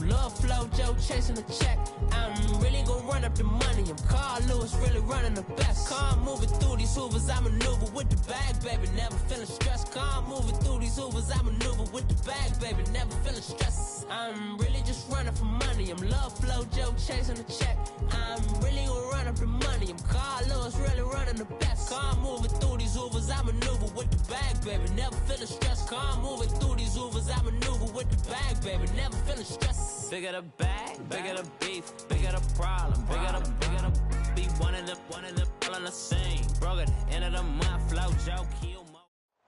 Love flow, Joe chasing the check. I'm really gonna run up the money. I'm Carl Lewis, really running the best. Calm moving through these hoovers, I maneuver with the bag, baby. Never feeling stressed. Calm moving through these hoovers, I maneuver with the bag, baby. Never feeling stressed. I'm really just running for money. I'm love flow, Joe chasing the check. I'm really gonna run up the money. I'm Carl Lewis, really running the best. Calm moving through these hoovers, I maneuver with the bag, baby. Never feeling stressed. Calm moving through these hoovers, I maneuver with the bag, baby. Never feeling stressed. Bigger the bag, bigger the beef, bigger the problem, bigger the be one of the all in the same. Broke it, end of the month, flow, Joe, kill.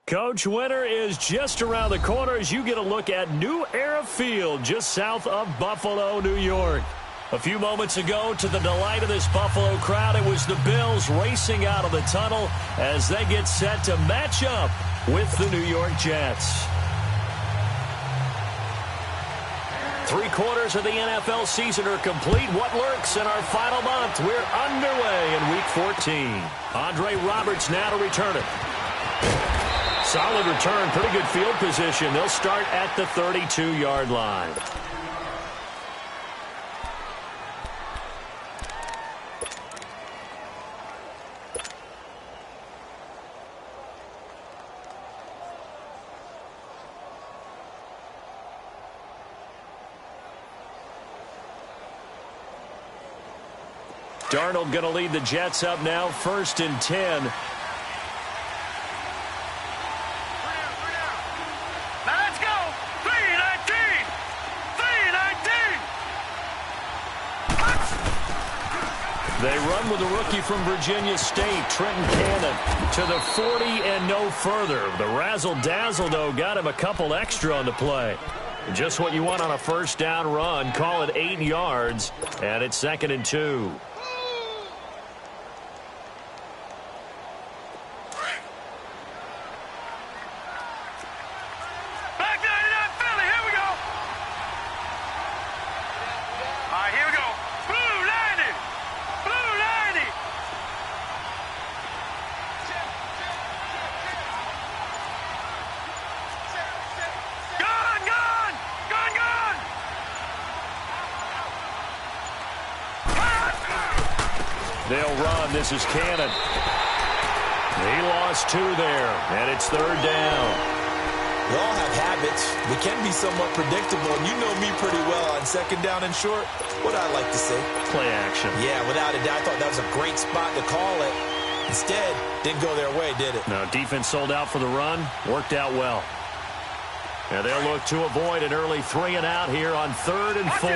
Coach, winter is just around the corner as you get a look at New Era Field just south of Buffalo, New York. A few moments ago, to the delight of this Buffalo crowd, it was the Bills racing out of the tunnel as they get set to match up with the New York Jets. 3/4 of the NFL season are complete. What lurks in our final month? We're underway in Week 14. Andre Roberts now to return it. Solid return, pretty good field position. They'll start at the 32-yard line. Darnold going to lead the Jets up now, 1st and 10. Let's go! 3-19! 3-19! They run with a rookie from Virginia State, Trenton Cannon, to the 40 and no further. The razzle-dazzle, though, got him a couple extra on the play. Just what you want on a first down run. Call it 8 yards, and it's 2nd and 2. They'll run. This is Cannon. He lost 2 there, and it's 3rd down. We all have habits. We can be somewhat predictable, and you know me pretty well on 2nd down and short. What I like to say? Play action. Yeah, without a doubt. I thought that was a great spot to call it. Instead, didn't go their way, did it? No, defense sold out for the run. Worked out well. And they'll look to avoid an early 3 and out here on 3rd and 4.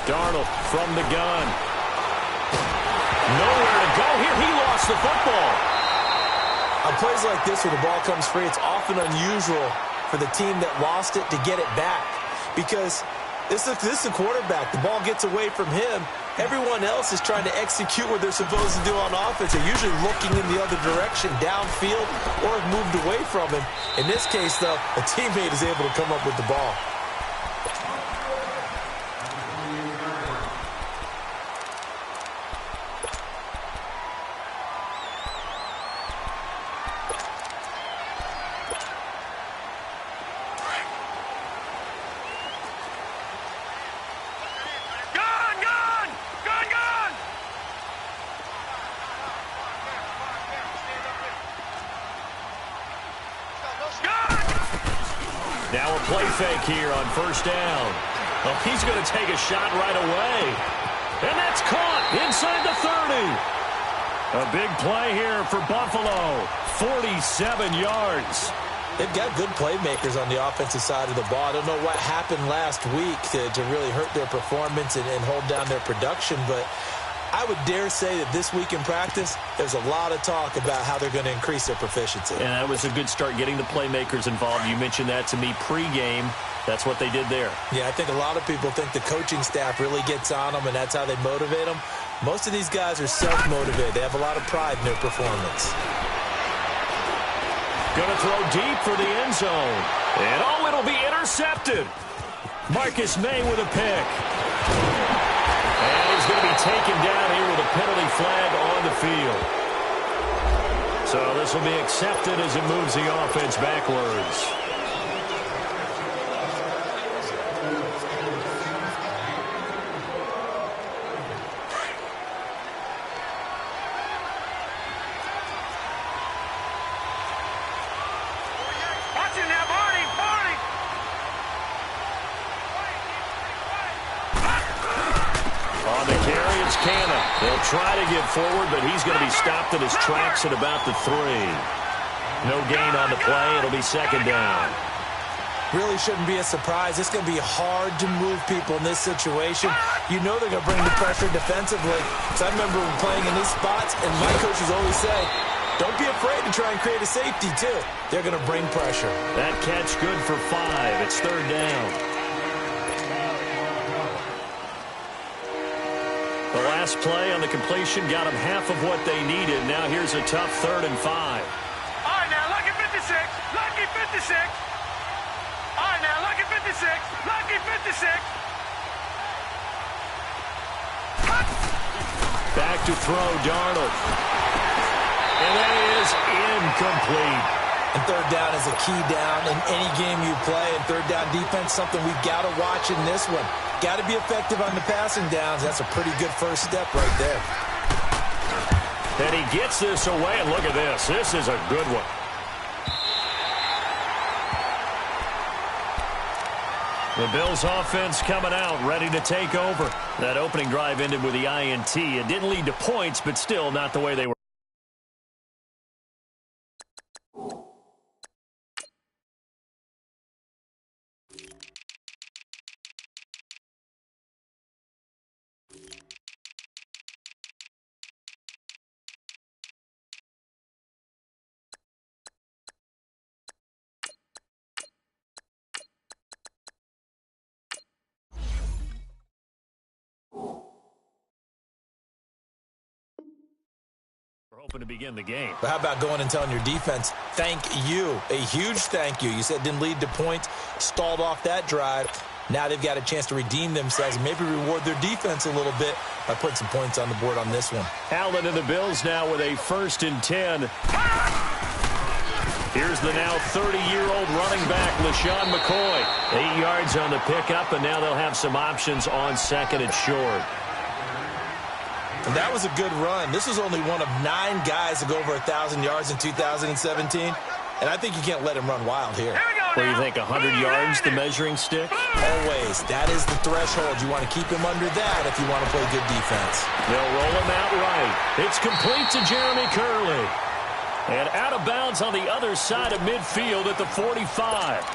Darnold from the gun. Nowhere to go here. He lost the football. On plays like this where the ball comes free, it's often unusual for the team that lost it to get it back. Because this is a quarterback. The ball gets away from him. Everyone else is trying to execute what they're supposed to do on offense. They're usually looking in the other direction, downfield, or have moved away from him. In this case, though, a teammate is able to come up with the ball. Now a play fake here on 1st down. Oh, he's going to take a shot right away. And that's caught inside the 30. A big play here for Buffalo. 47 yards. They've got good playmakers on the offensive side of the ball. I don't know what happened last week to really hurt their performance and hold down their production, but I would dare say that this week in practice, there's a lot of talk about how they're going to increase their proficiency. And that was a good start, getting the playmakers involved. You mentioned that to me pregame. That's what they did there. Yeah, I think a lot of people think the coaching staff really gets on them, and that's how they motivate them. Most of these guys are self-motivated. They have a lot of pride in their performance. Going to throw deep for the end zone. And, oh, it'll be intercepted. Marcus May with a pick. And he's going to be taken down here with a penalty flag on the field. So this will be accepted as it moves the offense backwards. They'll try to get forward, but he's going to be stopped in his tracks at about the 3. No gain on the play. It'll be second down. Really shouldn't be a surprise. It's going to be hard to move people in this situation. You know they're going to bring the pressure defensively. So I remember playing in these spots, and my coaches always say, don't be afraid to try and create a safety, too. They're going to bring pressure. That catch good for 5. It's third down. The last play on the completion got them half of what they needed. Now here's a tough 3rd and 5. All right, now, lucky 56. Lucky 56. All right, now, lucky 56. Lucky 56. Back to throw, Darnold. And that is incomplete. And third down is a key down in any game you play. And third down defense, something we've got to watch in this one. Got to be effective on the passing downs. That's a pretty good first step right there. And he gets this away, and look at this. This is a good one. The Bills offense coming out, ready to take over. That opening drive ended with the INT. It didn't lead to points, but still not the way they were. Hoping to begin the game. But how about going and telling your defense, thank you, a huge thank you. You said didn't lead to points, stalled off that drive. Now they've got a chance to redeem themselves and maybe reward their defense a little bit by putting some points on the board on this one. Allen and the Bills now with a 1st and 10. Here's the now 30-year-old running back, LaShawn McCoy. 8 yards on the pickup, and now they'll have some options on 2nd and short. And that was a good run. This was only one of 9 guys to go over 1,000 yards in 2017. And I think you can't let him run wild here. What do you think, 100 yards, the measuring stick? Always. That is the threshold. You want to keep him under that if you want to play good defense. They'll roll him out right. It's complete to Jeremy Curley. And out of bounds on the other side of midfield at the 45.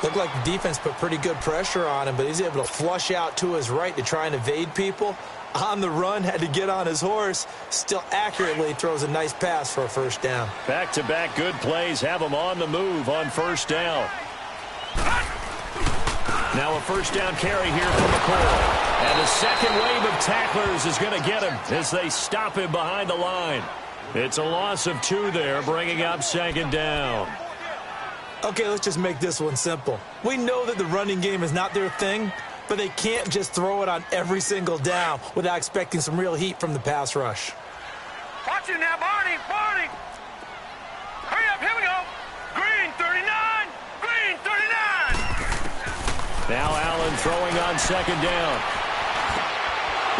Looked like the defense put pretty good pressure on him, but he's able to flush out to his right to try and evade people. On the run, had to get on his horse. Still accurately throws a nice pass for a first down. Back-to-back good plays have him on the move on first down. Now a first down carry here from McCoy. And the second wave of tacklers is going to get him as they stop him behind the line. It's a loss of 2 there, bringing up 2nd down. Okay, let's just make this one simple. We know that the running game is not their thing, but they can't just throw it on every single down without expecting some real heat from the pass rush. Watch it now, Barney. Barney. Hurry up, here we go. Green 39. Green 39. Now Allen throwing on 2nd down.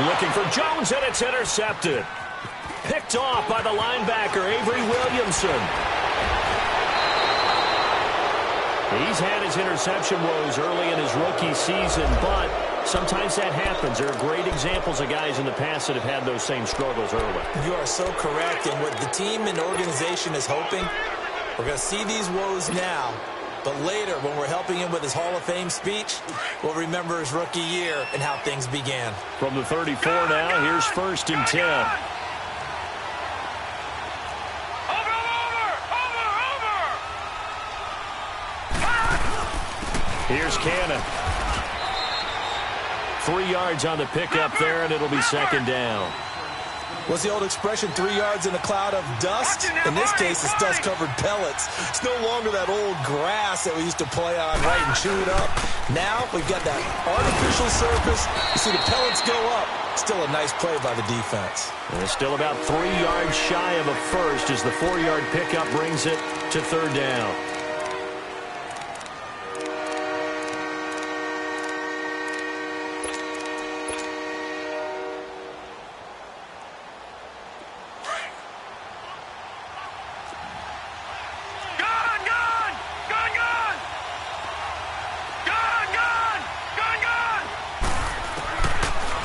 Looking for Jones, and it's intercepted. Picked off by the linebacker, Avery Williamson. He's had his interception woes early in his rookie season, but sometimes that happens. There are great examples of guys in the past that have had those same struggles early. You are so correct, and what the team and organization is hoping, we're going to see these woes now, but later when we're helping him with his Hall of Fame speech, we'll remember his rookie year and how things began. From the 34 now, here's 1st and 10. Here's Cannon. 3 yards on the pickup there, and it'll be 2nd down. What's the old expression, 3 yards in a cloud of dust? In this case, it's dust-covered pellets. It's no longer that old grass that we used to play on, right, and chew it up. Now we've got that artificial surface. You see the pellets go up. Still a nice play by the defense. And it's still about 3 yards shy of a first as the 4-yard pickup brings it to third down.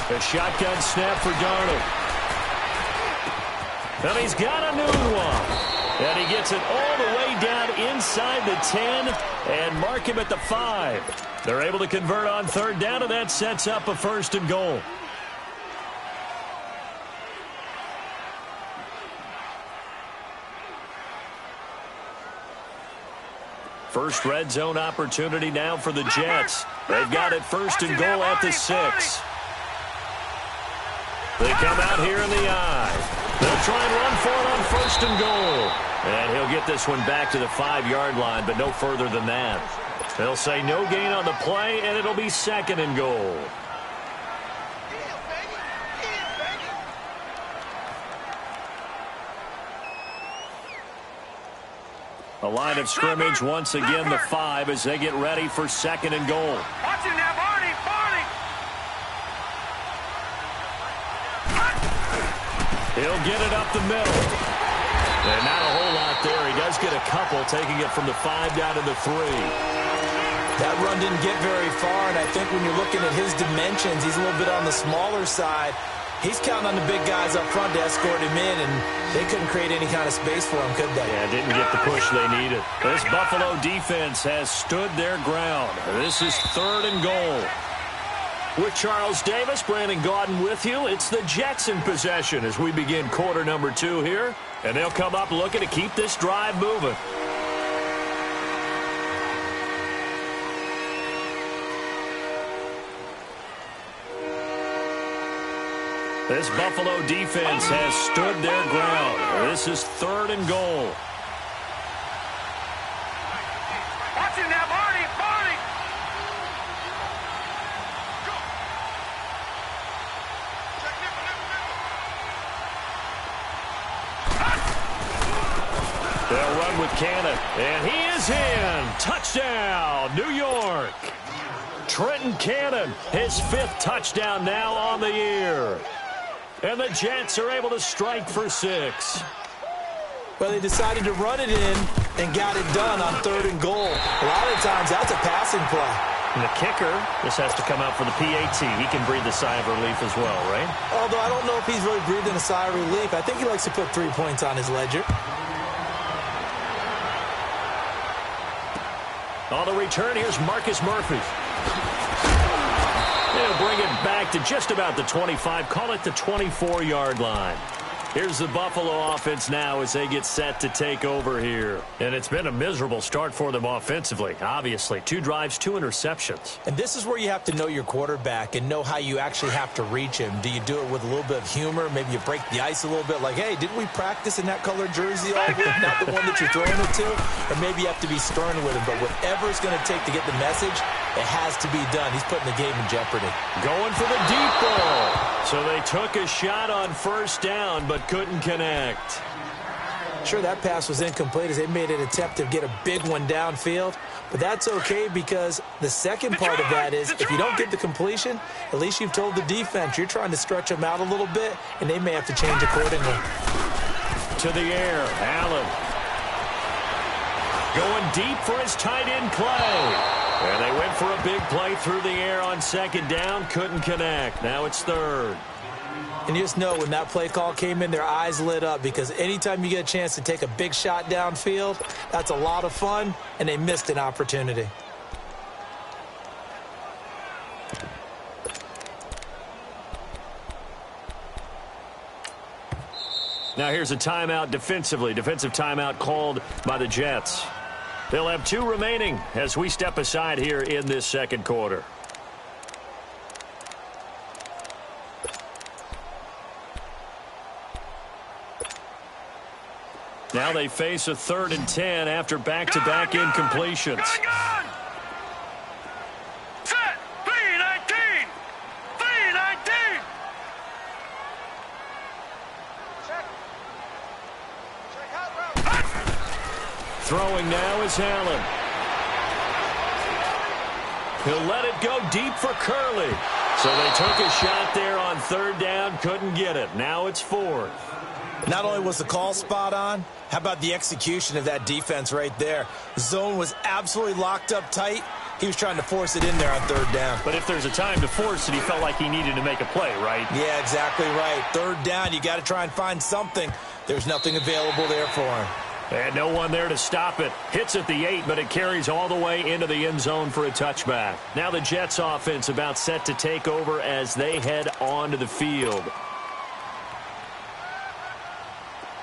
A shotgun snap for Darnold. And he's got a new one. And he gets it all the way down inside the 10 and mark him at the 5. They're able to convert on third down, and that sets up a 1st and goal. First red zone opportunity now for the Jets. They've got it 1st and goal at the 6. They come out here in the eye. They'll try and run for it on 1st and goal. And he'll get this one back to the 5-yard line, but no further than that. They'll say no gain on the play, and it'll be 2nd and goal. A line of scrimmage once again, the 5, as they get ready for 2nd and goal. Watch him now, Barney. He'll get it up the middle. And not a whole lot there. He does get a couple, taking it from the 5 down to the 3. That run didn't get very far, and I think when you're looking at his dimensions, he's a little bit on the smaller side. He's counting on the big guys up front to escort him in, and they couldn't create any kind of space for him, could they? Yeah, didn't get the push they needed. This Buffalo defense has stood their ground. This is 3rd and goal. With Charles Davis, Brandon Gaudin with you. It's the Jets in possession as we begin quarter number 2 here. And they'll come up looking to keep this drive moving. This Buffalo defense has stood their ground. This is 3rd and goal. Watch him now, Barney. They'll run with Cannon, and he is in. Touchdown, New York. Trenton Cannon, his 5th touchdown now on the year. And the Jets are able to strike for 6. Well, they decided to run it in and got it done on 3rd and goal. A lot of times, that's a passing play. And the kicker, this has to come out for the PAT. He can breathe a sigh of relief as well, right? Although I don't know if he's really breathing a sigh of relief. I think he likes to put 3 points on his ledger. On the return, here's Marcus Murphy. They'll bring it back to just about the 25. Call it the 24-yard line. Here's the Buffalo offense now as they get set to take over here. And it's been a miserable start for them offensively, obviously. 2 drives, 2 interceptions. And this is where you have to know your quarterback and know how you actually have to reach him. Do you do it with a little bit of humor? Maybe you break the ice a little bit like, hey, didn't we practice in that colored jersey all week? Not the one that you're throwing it to? Or maybe you have to be stern with him. But whatever it's going to take to get the message, it has to be done. He's putting the game in jeopardy. Going for the deep ball. So they took a shot on 1st down, but couldn't connect. Sure, that pass was incomplete as they made an attempt to get a big one downfield. But that's okay because the second part of that is if you don't get the completion, at least you've told the defense you're trying to stretch them out a little bit, and they may have to change accordingly. To the air, Allen. Going deep for his tight end play. And they went for a big play through the air on 2nd down. Couldn't connect. Now it's 3rd. And you just know when that play call came in, their eyes lit up because anytime you get a chance to take a big shot downfield, that's a lot of fun, and they missed an opportunity. Now here's a timeout defensively. Defensive timeout called by the Jets. They'll have 2 remaining as we step aside here in this 2nd quarter. Now they face a 3rd and 10 after back-to-back incompletions. Gone. Set. 3-19. 3-19. Throwing now is Allen. He'll let it go deep for Curley. So they took a shot there on 3rd down, couldn't get it. Now it's 4th. Not only was the call spot on, how about the execution of that defense right there? The zone was absolutely locked up tight. He was trying to force it in there on 3rd down. But if there's a time to force it, he felt like he needed to make a play, right? Yeah, exactly right. 3rd down, you got to try and find something. There's nothing available there for him. And no one there to stop it. Hits at the 8, but it carries all the way into the end zone for a touchback. Now the Jets offense about set to take over as they head onto the field.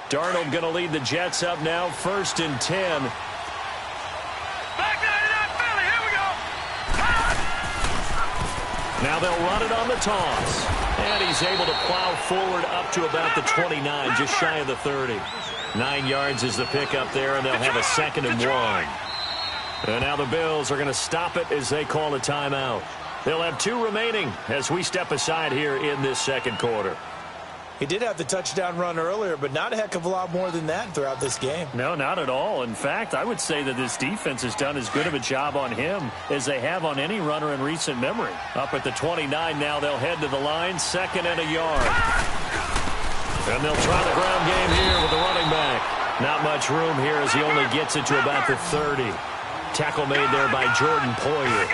Darnold going to lead the Jets up now, 1st and 10. Back 99 Philly. Here we go. Now they'll run it on the toss. And he's able to plow forward up to about the 29, just shy of the 30. 9 yards is the pickup there, and they'll have a 2nd and 1. And now the Bills are going to stop it as they call a timeout. They'll have 2 remaining as we step aside here in this 2nd quarter. He did have the touchdown run earlier, but not a heck of a lot more than that throughout this game. No, not at all. In fact, I would say that this defense has done as good of a job on him as they have on any runner in recent memory. Up at the 29 now, they'll head to the line, 2nd and a yard. And they'll try the ground game here with the running back. Not much room here as he only gets it to about the 30. Tackle made there by Jordan Poyer.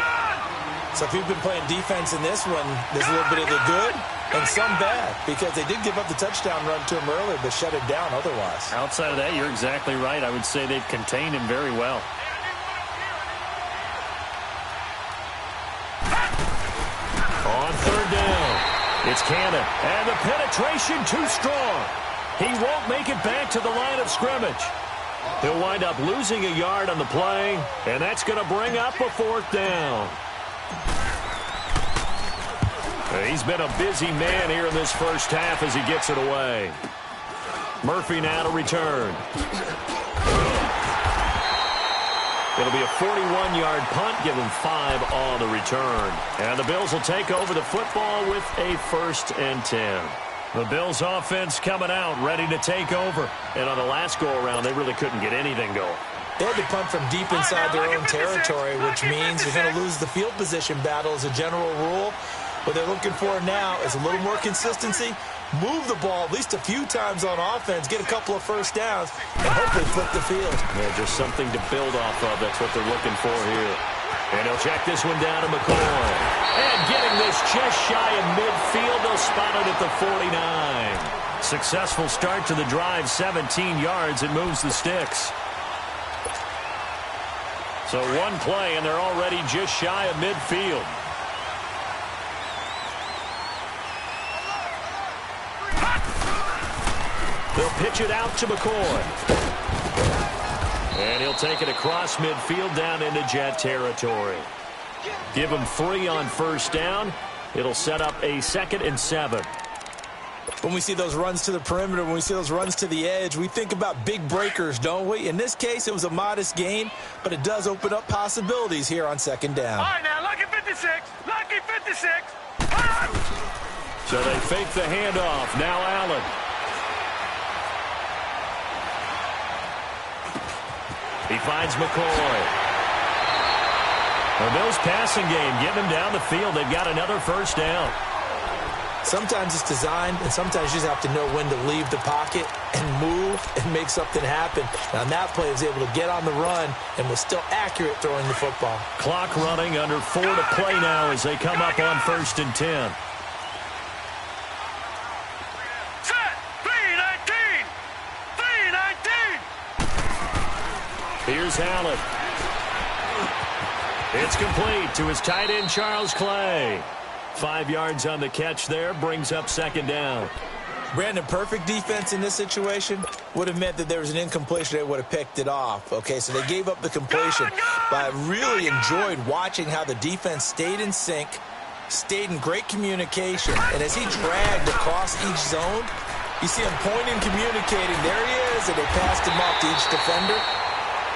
So if you've been playing defense in this one, there's a little bit of the good and some bad, because they did give up the touchdown run to him earlier, but shut it down otherwise. Outside of that, you're exactly right. I would say they've contained him very well. On 3rd down, it's Cannon, and the penetration too strong. He won't make it back to the line of scrimmage. He'll wind up losing a yard on the play, and that's going to bring up a 4th down. He's been a busy man here in this first half as he gets it away. Murphy now to return. It'll be a 41-yard punt, give him 5 on the return. And the Bills will take over the football with a 1st and 10. The Bills offense coming out, ready to take over. And on the last go-around, they really couldn't get anything going. They had to punt from deep inside their own territory, which means you're going to lose the field position battle as a general rule. What they're looking for now is a little more consistency, move the ball at least a few times on offense, get a couple of 1st downs, and hopefully flip the field. Yeah, just something to build off of. That's what they're looking for here. And he'll check this one down to McCoy. And getting this just shy of midfield, they'll spot it at the 49. Successful start to the drive, 17 yards. It moves the sticks. So 1 play, and they're already just shy of midfield. They'll pitch it out to McCoy. And he'll take it across midfield down into Jet territory. Give him 3 on 1st down. It'll set up a 2nd and 7. When we see those runs to the perimeter, when we see those runs to the edge, we think about big breakers, don't we? In this case, it was a modest gain, but it does open up possibilities here on 2nd down. All right, now, lucky 56. Lucky 56. So they fake the handoff. Now Allen. He finds McCoy. The Bills passing game, getting him down the field. They've got another 1st down. Sometimes it's designed, and sometimes you just have to know when to leave the pocket and move and make something happen. Now, on that play, he was able to get on the run and was still accurate throwing the football. Clock running, under 4 to play now as they come up on 1st and 10. Set. 3-19. 3-19. Here's Allen. It's complete to his tight end, Charles Clay. 5 yards on the catch there, brings up 2nd down. Brandon, perfect defense in this situation would have meant that there was an incompletion. They would have picked it off. Okay, so they gave up the completion. But I really enjoyed watching how the defense stayed in sync, stayed in great communication. And as he dragged across each zone, You see him pointing, communicating. There he is, and they passed him off to each defender.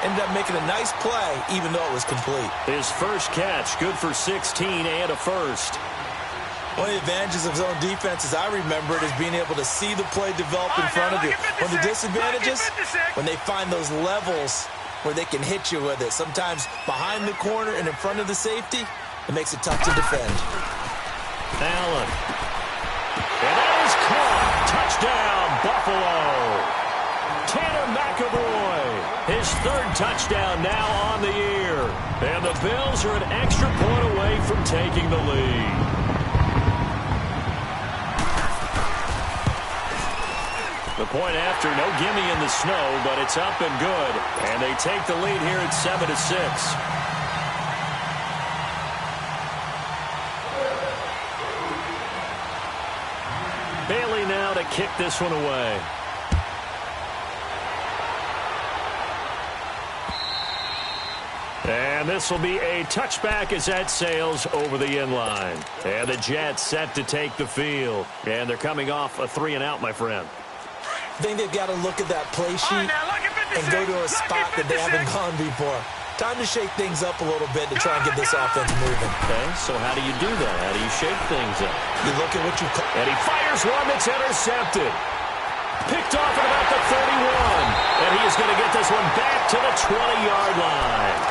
Ended up making a nice play, even though it was complete. His first catch, good for 16 and a first. One of the advantages of zone defense, as I remember it, is being able to see the play develop in front of you. One of the disadvantages, when they find those levels where they can hit you with it. Sometimes behind the corner and in front of the safety, it makes it tough to defend. Allen. And that is caught. Touchdown, Buffalo. Tanner McAvoy, his third touchdown now on the year. And the Bills are an extra point away from taking the lead. The point after, no gimme in the snow, but it's up and good. And they take the lead here at 7-6. Bailey now to kick this one away. And this will be a touchback as that sails over the inline. And the Jets set to take the field. And they're coming off a 3-and-out, my friend. I think they've got to look at that play sheet and go to a spot that they haven't gone before. Time to shake things up a little bit to try and get this offense moving. Okay, so how do you do that? How do you shake things up? You look at what you call. And he fires one that's intercepted. Picked off at about the 31. And he is going to get this one back to the 20-yard line.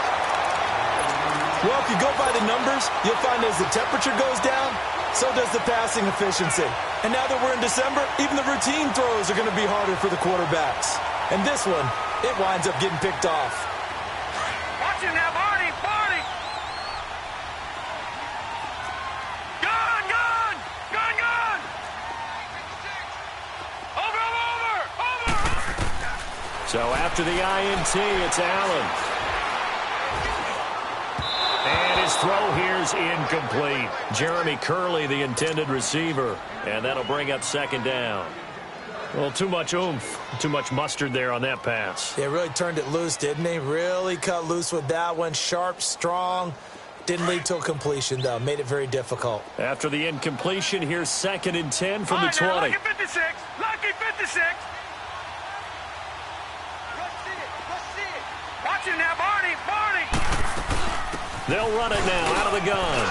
Well, if you go by the numbers, you'll find as the temperature goes down, so does the passing efficiency. And now that we're in December, even the routine throws are going to be harder for the quarterbacks. And this one, it winds up getting picked off. Watch him now, Barney! Barney! Gone! Gone! Gone! Gone! Over! Over! Over! So after the INT, it's Allen. And his throw here is incomplete. Jeremy Curley, the intended receiver. And that'll bring up second down. Well, too much oomph, too much mustard there on that pass. They really turned it loose, didn't they? Really cut loose with that one. Sharp, strong. Didn't lead to a completion, though. Made it very difficult. After the incompletion, here's 2nd and 10 from the 20. Now, lucky 56. Lucky 56. Watch him now, Barney. Barney. They'll run it now out of the gun.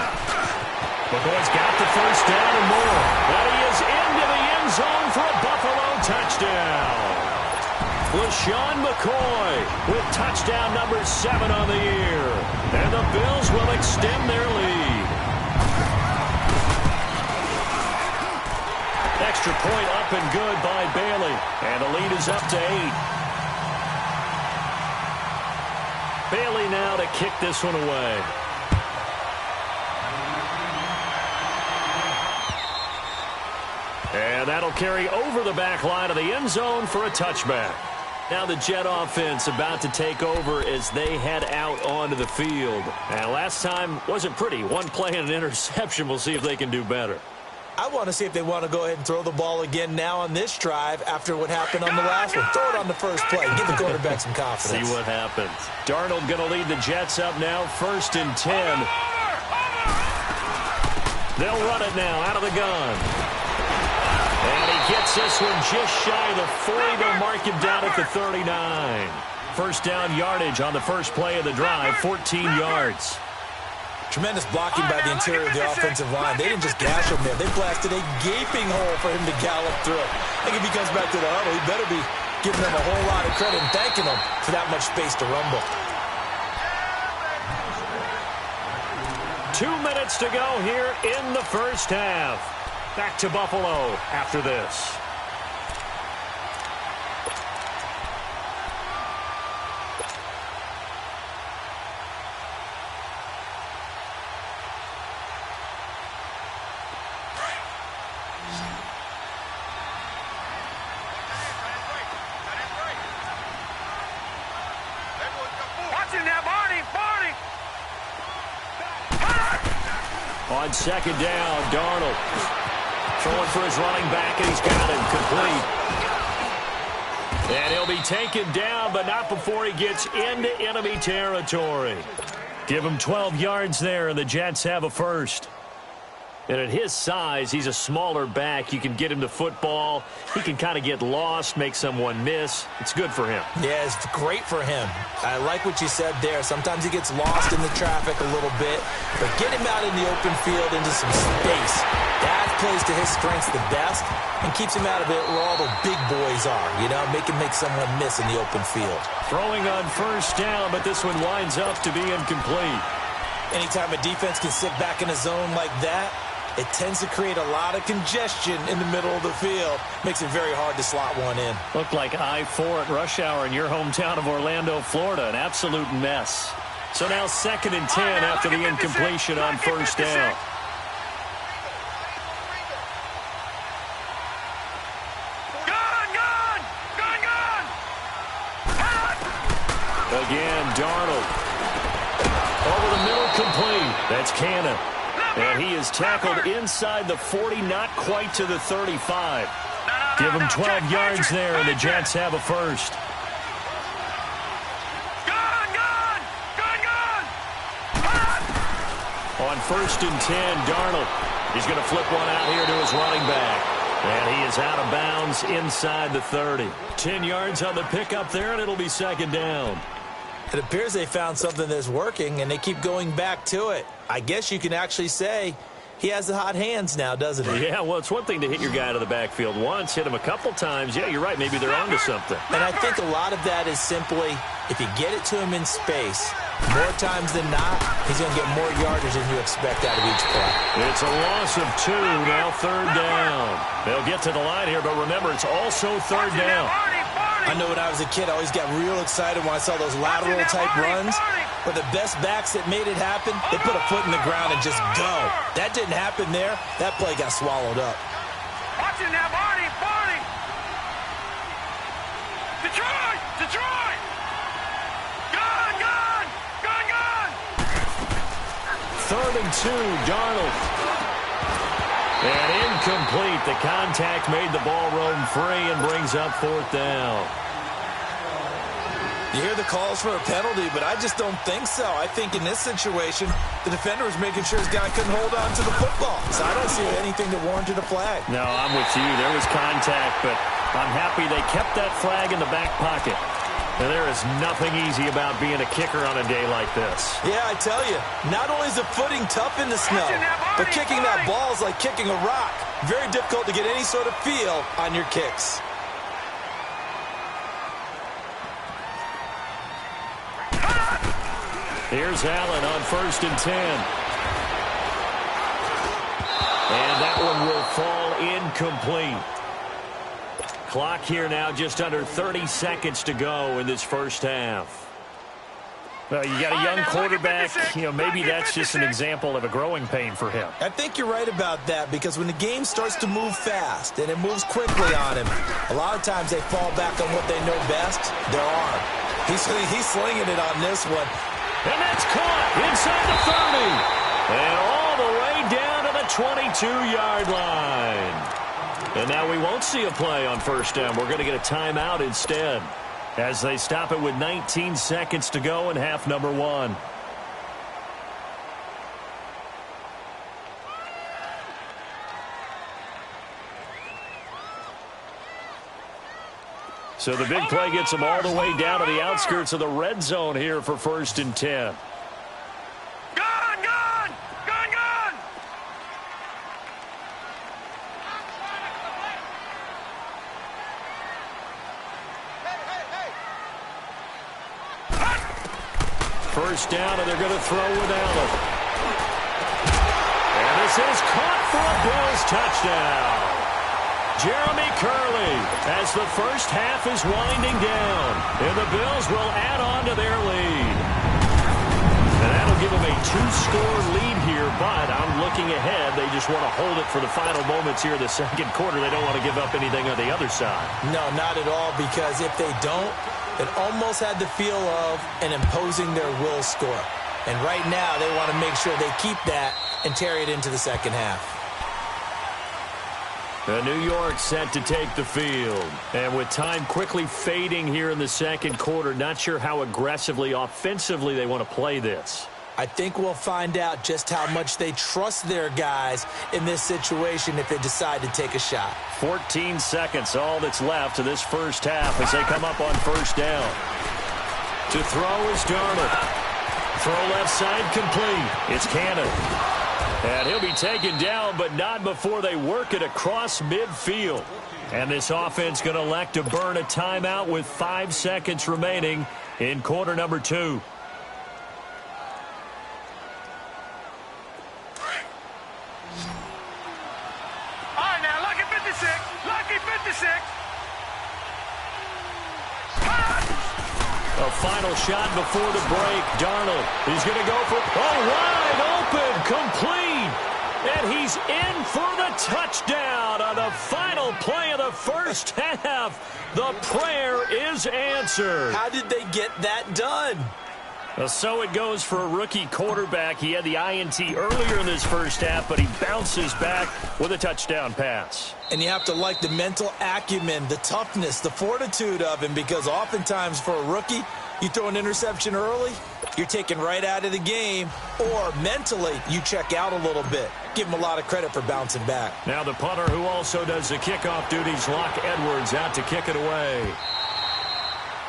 McCoy's got the first down and more. And he is into the end zone for a Buffalo touchdown. LaShawn McCoy with touchdown number 7 on the year. And the Bills will extend their lead. Extra point up and good by Bailey. And the lead is up to 8. Bailey now to kick this one away. And that'll carry over the back line of the end zone for a touchback. Now the Jet offense about to take over as they head out onto the field. And last time wasn't pretty. One play and an interception. We'll see if they can do better. I want to see if they want to go ahead and throw the ball again now on this drive after what happened on the last one. Throw it on the first play. Give the quarterback some confidence. See what happens. Darnold going to lead the Jets up now. 1st and 10. They'll run it now out of the gun. And he gets this one just shy of the 40. They'll mark him down at the 39. First down yardage on the first play of the drive, 14 yards. Tremendous blocking by the interior of the offensive line. They didn't just gash him there. They blasted a gaping hole for him to gallop through. I think if he comes back to the huddle, he better be giving them a whole lot of credit and thanking them for that much space to rumble. 2 minutes to go here in the first half. Back to Buffalo after this. Watch him now, Barney. Barney. On second down, Darnold throwing for his running back, and he's got him complete. And he'll be taken down, but not before he gets into enemy territory. Give him 12 yards there, and the Jets have a first. And at his size, he's a smaller back. You can get him the football. He can kind of get lost, make someone miss. It's good for him. Yeah, it's great for him. I like what you said there. Sometimes he gets lost in the traffic a little bit, but get him out in the open field into some space. That plays to his strengths the best and keeps him out of it where all the big boys are, you know, make someone miss in the open field. Throwing on first down, but this one winds up to be incomplete. Anytime a defense can sit back in a zone like that, it tends to create a lot of congestion in the middle of the field. Makes it very hard to slot one in. Looked like I-4 at rush hour in your hometown of Orlando, Florida. An absolute mess. So now 2nd and 10 after the incompletion on first down. Again, Darnold. Over the middle, complete. That's Cannon. And he is tackled inside the 40, not quite to the 35. Give him 12 yards there, and the Jets have a first. On 1st and 10, Darnold. He's going to flip one out here to his running back. And he is out of bounds inside the 30. 10 yards on the pickup there, and it'll be 2nd down. It appears they found something that's working, and they keep going back to it. I guess you can actually say he has the hot hands now, doesn't he? Yeah, well, it's one thing to hit your guy out of the backfield once, hit him a couple times. Yeah, you're right. Maybe they're onto something. And I think a lot of that is simply if you get it to him in space, more times than not, he's going to get more yardage than you expect out of each play. It's a loss of 2, now 3rd down. They'll get to the line here, but remember, it's also 3rd down. I know when I was a kid, I always got real excited when I saw those lateral-type runs. But the best backs that made it happen, they put a foot in the ground and just go. That didn't happen there. That play got swallowed up. Watching now, Barney! Detroit! Gun! 3rd and 2, Darnold. And incomplete. The contact made the ball roam free and brings up 4th down. You hear the calls for a penalty, but I just don't think so. I think in this situation, the defender was making sure his guy couldn't hold on to the football. So I don't see anything that warranted a flag. No, I'm with you. There was contact, but I'm happy they kept that flag in the back pocket. And there is nothing easy about being a kicker on a day like this. Yeah, I tell you, not only is the footing tough in the snow, but kicking that ball is like kicking a rock. Very difficult to get any sort of feel on your kicks. Here's Allen on 1st and 10. And that one will fall incomplete. Clock here now just under 30 seconds to go in this first half. Well, you got a young quarterback, you know, maybe that's just an example of a growing pain for him. I think you're right about that, because when the game starts to move fast and it moves quickly on him, a lot of times they fall back on what they know best, their arm. He's slinging it on this one. And that's caught inside the 30. And all the way down to the 22-yard line. And now we won't see a play on first down. We're going to get a timeout instead as they stop it with 19 seconds to go in half number 1. So the big play gets them all the way down to the outskirts of the red zone here for 1st and 10. First down, and they're going to throw with Allen. And this is caught for a Bills touchdown. Jeremy Curley as the first half is winding down. And the Bills will add on to their lead. And that'll give them a 2-score lead here, but I'm looking ahead. They just want to hold it for the final moments here in the second quarter. They don't want to give up anything on the other side. No, not at all, because if they don't, it almost had the feel of an imposing their will score. And right now, they want to make sure they keep that and carry it into the second half. New York set to take the field. And with time quickly fading here in the second quarter, not sure how aggressively, offensively they want to play this. I think we'll find out just how much they trust their guys in this situation if they decide to take a shot. 14 seconds, all that's left of this first half as they come up on first down. To throw is Darnold. Throw left side complete. It's Cannon. And he'll be taken down, but not before they work it across midfield. And this offense going to elect to burn a timeout with 5 seconds remaining in quarter number 2. A final shot before the break. Darnold, he's going to go for, wide open, complete. And he's in for the touchdown on the final play of the first half. The prayer is answered. How did they get that done? Well, so it goes for a rookie quarterback. He had the INT earlier in this first half, but he bounces back with a touchdown pass. And you have to like the mental acumen, the toughness, the fortitude of him, because oftentimes for a rookie, you throw an interception early, you're taken right out of the game, or mentally you check out a little bit. Give him a lot of credit for bouncing back. Now the punter who also does the kickoff duties, Locke Edwards, out to kick it away.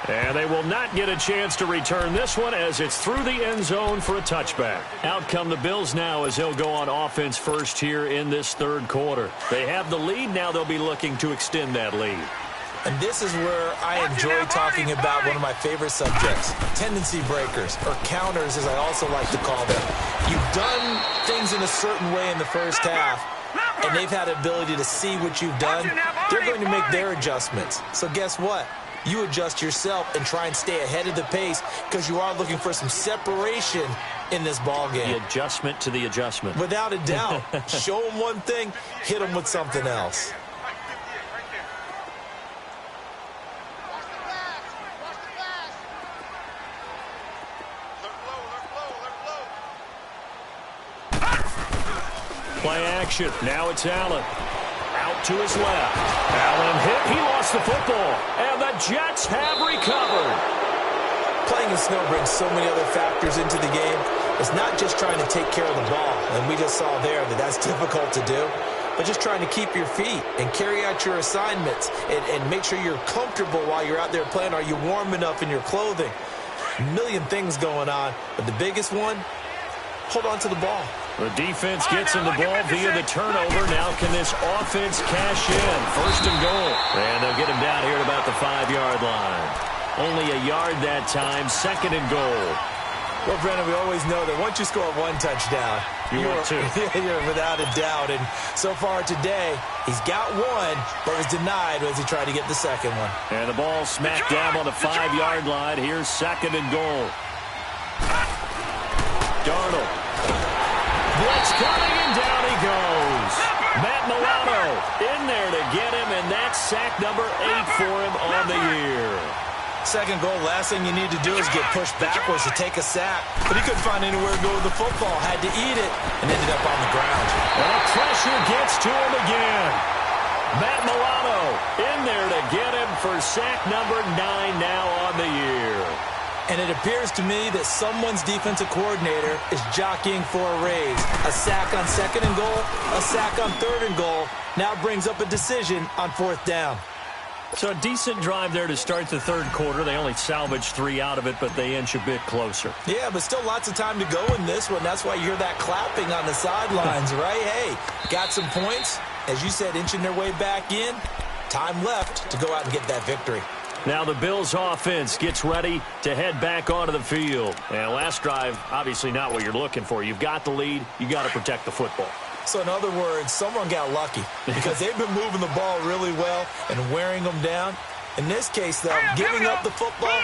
And they will not get a chance to return this one as it's through the end zone for a touchback. Out come the Bills now as they'll go on offense first here in this third quarter. They have the lead. Now they'll be looking to extend that lead. And this is where I enjoy talking about one of my favorite subjects, tendency breakers, or counters as I also like to call them. You've done things in a certain way in the first half, and they've had the ability to see what you've done. They're going to make their adjustments. So guess what? You adjust yourself and try and stay ahead of the pace because you are looking for some separation in this ball game. The adjustment to the adjustment. Without a doubt. Show them one thing, hit them with something else. Play action. Now it's Allen. Out to his left. Allen hit. He lost the football. And the Jets have recovered. Playing in snow brings so many other factors into the game. It's not just trying to take care of the ball. And we just saw there that that's difficult to do. But just trying to keep your feet and carry out your assignments and make sure you're comfortable while you're out there playing. Are you warm enough in your clothing? A million things going on. But the biggest one, hold on to the ball. The defense gets him the ball via the turnover. Now can this offense cash in? First and goal. And they'll get him down here at about the 5-yard line. Only a yard that time. Second and goal. Well, Brennan, we always know that once you score one touchdown, you're without a doubt. And so far today, he's got one, but was denied as he tried to get the second one. And the ball smacked down on the 5-yard line. Here's second and goal. Darnold. Blitz coming, and down he goes. Matt Milano in there to get him, and that's sack number 8 for him on the year. Second goal, last thing you need to do is get pushed backwards to take a sack. But he couldn't find anywhere to go with the football, had to eat it, and ended up on the ground. And the pressure gets to him again. Matt Milano in there to get him for sack number 9 now on the year. And it appears to me that someone's defensive coordinator is jockeying for a raise. A sack on second and goal, a sack on third and goal, now brings up a decision on fourth down. So a decent drive there to start the third quarter. They only salvaged 3 out of it, but they inch a bit closer. Yeah, but still lots of time to go in this one. That's why you hear that clapping on the sidelines, right? Hey, got some points. As you said, inching their way back in. Time left to go out and get that victory. Now the Bills offense gets ready to head back onto the field. And last drive, obviously not what you're looking for. You've got the lead. You got to protect the football. So in other words, someone got lucky because they've been moving the ball really well and wearing them down. In this case, though, giving up the football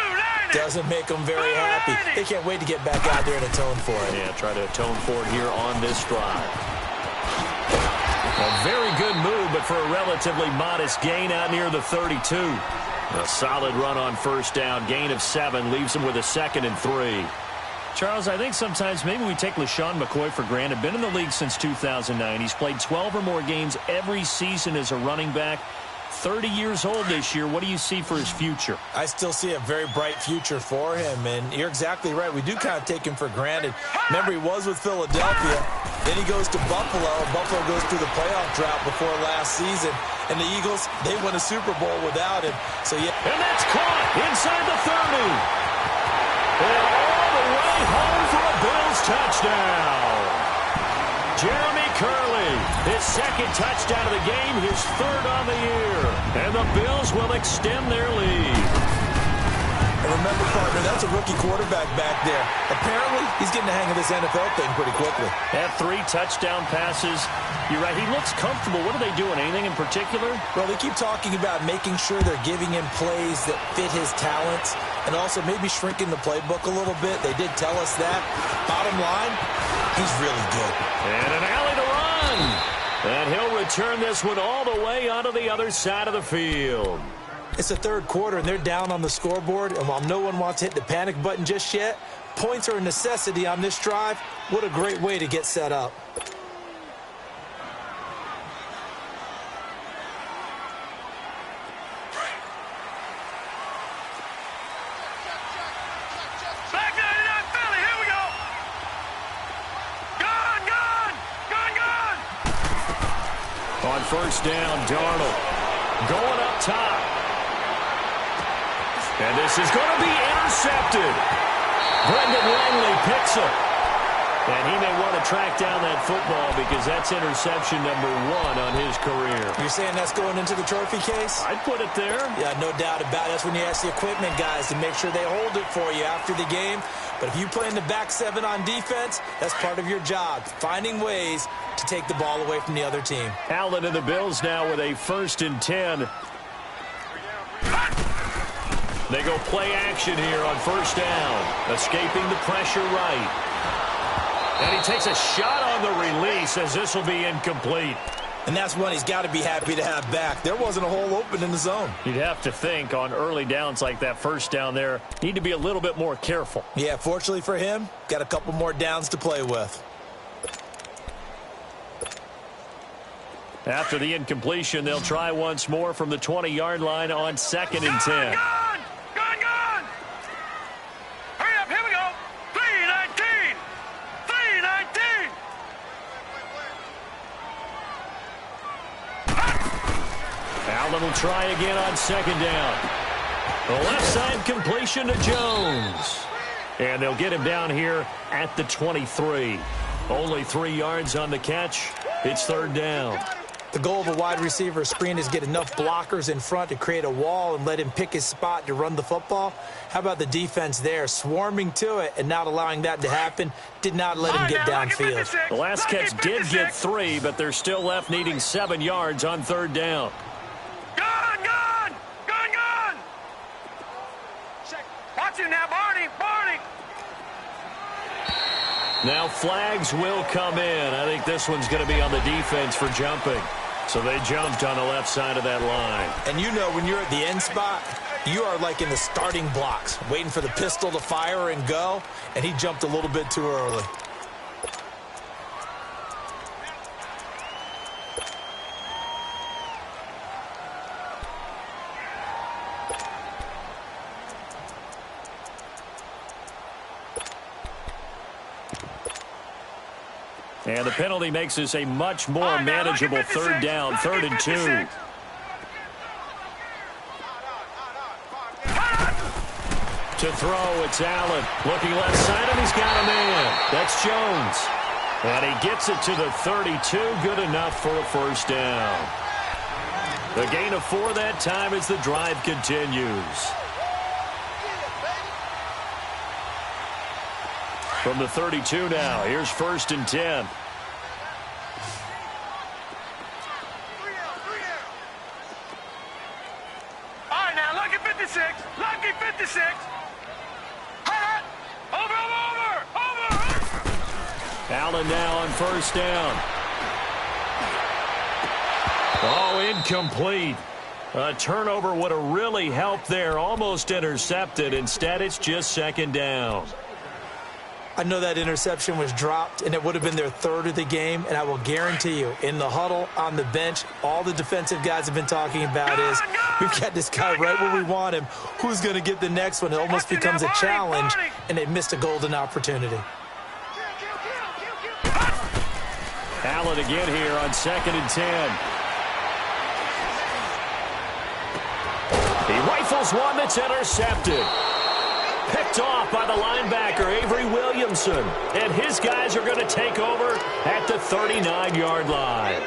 doesn't make them very happy. They can't wait to get back out there and atone for it. Yeah, try to atone for it here on this drive. A very good move, but for a relatively modest gain out near the 32. A solid run on first down. Gain of 7 leaves him with a 2nd and 3. Charles, I think sometimes maybe we take LaShawn McCoy for granted. Been in the league since 2009. He's played 12 or more games every season as a running back. 30 years old this year. What do you see for his future? I still see a very bright future for him, and you're exactly right. We do kind of take him for granted. Remember, he was with Philadelphia. Then he goes to Buffalo. Buffalo goes through the playoff drought before last season. And the Eagles, they won a Super Bowl without him. So, yeah. And that's caught inside the 30. And all the way home for a Bills touchdown. Jeremy Curley, his second touchdown of the game, his third on the year. And the Bills will extend their lead. And remember, partner, that's a rookie quarterback back there. Apparently, he's getting the hang of this NFL thing pretty quickly. Had 3 touchdown passes. You're right, he looks comfortable. What are they doing? Anything in particular? Well, they keep talking about making sure they're giving him plays that fit his talents and also maybe shrinking the playbook a little bit. They did tell us that. Bottom line, he's really good. And an alley to run. And he'll return this one all the way onto the other side of the field. It's the third quarter, and they're down on the scoreboard. And while no one wants to hit the panic button just yet, points are a necessity on this drive. What a great way to get set up. Back 99 Philly, here we go. Gone. On first down, Darnold going up top. And this is going to be intercepted. Brendan Langley picks it. And he may want to track down that football because that's interception number 1 on his career. You're saying that's going into the trophy case? I'd put it there. Yeah, no doubt about it. That's when you ask the equipment guys to make sure they hold it for you after the game. But if you play in the back 7 on defense, that's part of your job, finding ways to take the ball away from the other team. Allen and the Bills now with a 1st and 10. They go play action here on first down. Escaping the pressure right. And he takes a shot on the release as this will be incomplete. And that's one he's got to be happy to have back. There wasn't a hole open in the zone. You'd have to think on early downs like that first down there, need to be a little bit more careful. Yeah, fortunately for him, got a couple more downs to play with. After the incompletion, they'll try once more from the 20-yard line on 2nd and 10. Gone! Hurry up, here we go. 3:19. 3:19. Allen will try again on 2nd down. The left side completion to Jones. And they'll get him down here at the 23. Only 3 yards on the catch. It's 3rd down. The goal of a wide receiver screen is get enough blockers in front to create a wall and let him pick his spot to run the football. How about the defense there, swarming to it and not allowing that to happen? Did not let him get downfield. The last catch did get 3, but they're still left needing 7 yards on 3rd down. Gone! Watch him now, Barney! Now flags will come in. I think this one's going to be on the defense for jumping. So they jumped on the left side of that line. And you know when you're at the end spot, you are like in the starting blocks, waiting for the pistol to fire and go, and he jumped a little bit too early. And the penalty makes this a much more manageable 3rd down, 3rd and 2. To throw, it's Allen. Looking left side, and he's got a man. That's Jones. And he gets it to the 32. Good enough for a 1st down. The gain of 4 that time as the drive continues. From the 32 now, here's 1st and 10. All right, now, lucky 56. Lucky 56. Over. Allen now on 1st down. Oh, incomplete. A turnover would have really helped there. Almost intercepted. Instead, it's just 2nd down. I know that interception was dropped, and it would have been their third of the game, and I will guarantee you, in the huddle, on the bench, all the defensive guys have been talking about is, we've got this guy right where we want him. Who's going to get the next one? It almost becomes a challenge, and they missed a golden opportunity. Allen again here on 2nd and 10. He rifles one that's intercepted. Picked off by the linebacker, Avery Williamson. And his guys are going to take over at the 39-yard line.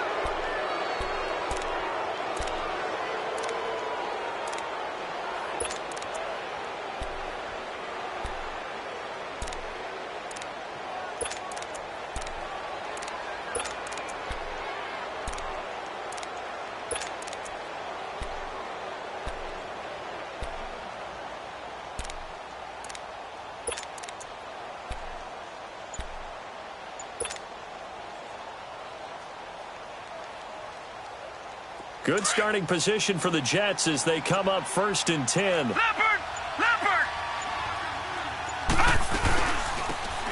Good starting position for the Jets as they come up 1st and 10. Leopard! Leopard!